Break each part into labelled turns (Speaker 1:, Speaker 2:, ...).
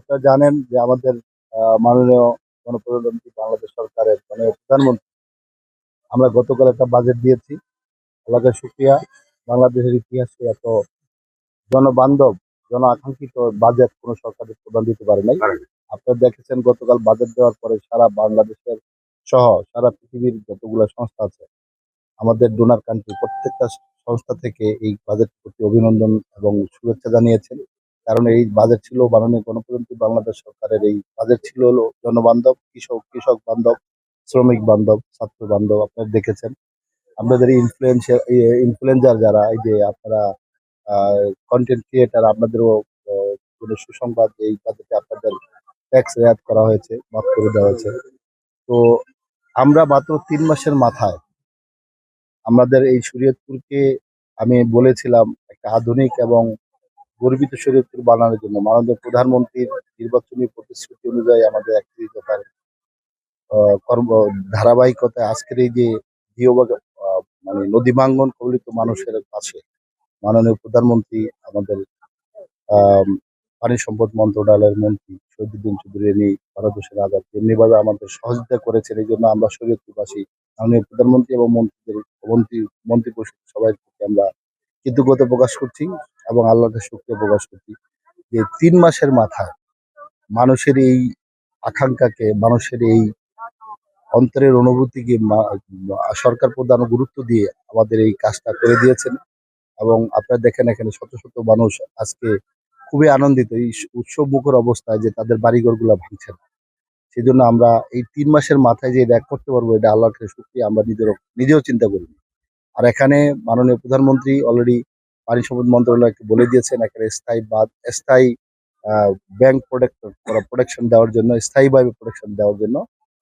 Speaker 1: আপনারা জানেন যে আমাদের মাননীয় গণপ্রজাতন্ত্রী বাংলাদেশ সরকারের মাননীয় প্রধানমন্ত্রী আমরা গতকাল একটা বাজেট দিয়েছি। আল্লাহর শুকরিয়া, বাংলাদেশের ইতিহাসে এত জনবান্ধব, জন আকাঙ্ক্ষিত বাজেট কোনো সরকারের প্রদান দিতে পারে নাই। আপনারা দেখেছেন গতকাল বাজেট দেওয়ার পরে সারা বাংলাদেশের সহ সারা পৃথিবীর যতগুলো সংস্থা আছে, আমাদের ডোনার কান্ট্রি প্রত্যেকটা সংস্থা থেকে এই বাজেট প্রতি অভিনন্দন এবং শুভেচ্ছা জানিয়েছেন। কারণ এই বাজেট ছিল মাননীয় গণপ্রজাতন্ত্রী বাংলাদেশ সরকারের এই বাজেট ছিল হলো জনবান্ধব, কৃষক বান্ধব, শ্রমিক বান্ধব, ছাত্র বান্ধব। আপনারা দেখেছেন আপনাদের ইনফ্লুয়েঞ্জার যারা এই যে আপনারা কন্টেন্ট ক্রিয়েটার আপনাদেরও কোনো সুসংবাদ এই বাজেটে আপনাদের ট্যাক্স রেয়াত করা হয়েছে, মাফ করে দেওয়া হয়েছে। তো আমরা মাত্র ৩ মাসের মাথায় আমাদের এই শরীয়তপুরকে আমি বলেছিলাম একটা আধুনিক এবং গর্বিত শরীয়তপুর বানানোর জন্য মাননীয় প্রধানমন্ত্রীর নির্বাচনী প্রতিশ্রুতি অনুযায়ী আমাদের একটি দফার কর্ম ধারাবাহিকতায় আজকের এই যে গৃহবাগ মানে নদী ভাঙ্গন কবলিত মানুষের পাশে মাননীয় প্রধানমন্ত্রী আমাদের আম পানি সম্পদ মন্ত্রণালয়ের মন্ত্রী শহীদুদ্দিন চৌধুরী ভারত হোসেন আজাদ এমনিভাবে আমাদের সহযোগিতা করেছেন। এই জন্য আমরা শরীয়তপুরবাসী মাননীয় প্রধানমন্ত্রী এবং মন্ত্রিপরিষদ সবাই প্রতি আমরা কৃতজ্ঞতা প্রকাশ করছি এবং আল্লাহকে শুকরিয়া প্রকাশ করছি যে ৩ মাসের মাথায় মানুষের এই আকাঙ্ক্ষাকে, মানুষের এই অন্তরের অনুভূতিকে সরকার প্রধান গুরুত্ব দিয়ে আমাদের এই কাজটা করে দিয়েছেন। এবং আপনারা দেখেন এখানে শত শত মানুষ আজকে খুবই আনন্দিত এই উৎসব মুখর অবস্থায় যে তাদের বাড়িঘরগুলো ভাঙছে না। সেই জন্য আমরা এই ৩ মাসের মাথায় যে এটা করতে পারবো এটা আল্লাহর কাছে শুকরিয়া, আমরা নিজেও চিন্তা করি। আর এখানে মাননীয় প্রধানমন্ত্রী অলরেডি পানি সম্পদ মন্ত্রণালয়কে বলে দিয়েছেন এখানে স্থায়ী ব্যাংক প্রোটেকশন দেওয়ার জন্য, স্থায়ীভাবে প্রোটেকশন দেওয়ার জন্য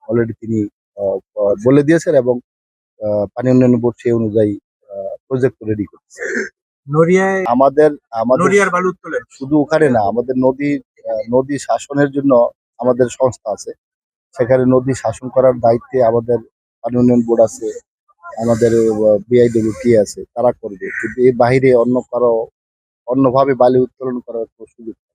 Speaker 1: অলরেডি তিনি বলে দিয়েছেন এবং পানি উন্নয়ন বোর্ড সেই অনুযায়ী প্রজেক্ট রেডি করছে।
Speaker 2: নড়িয়ায়
Speaker 1: আমাদের
Speaker 2: নড়িয়ার বালু উত্তোলন
Speaker 1: শুধু ওখানে না, আমাদের নদী শাসনের জন্য আমাদের সংস্থা আছে। সেখানে নদী শাসন করার দায়িত্বে আমাদের পানি উন্নয়ন বোর্ড আছে, আমাদের বিআইডব্লিউটি আছে, তারা করবে। কিন্তু এর বাহিরে অন্যভাবে বালি উত্তোলন করার কোনো সুযোগ নেই।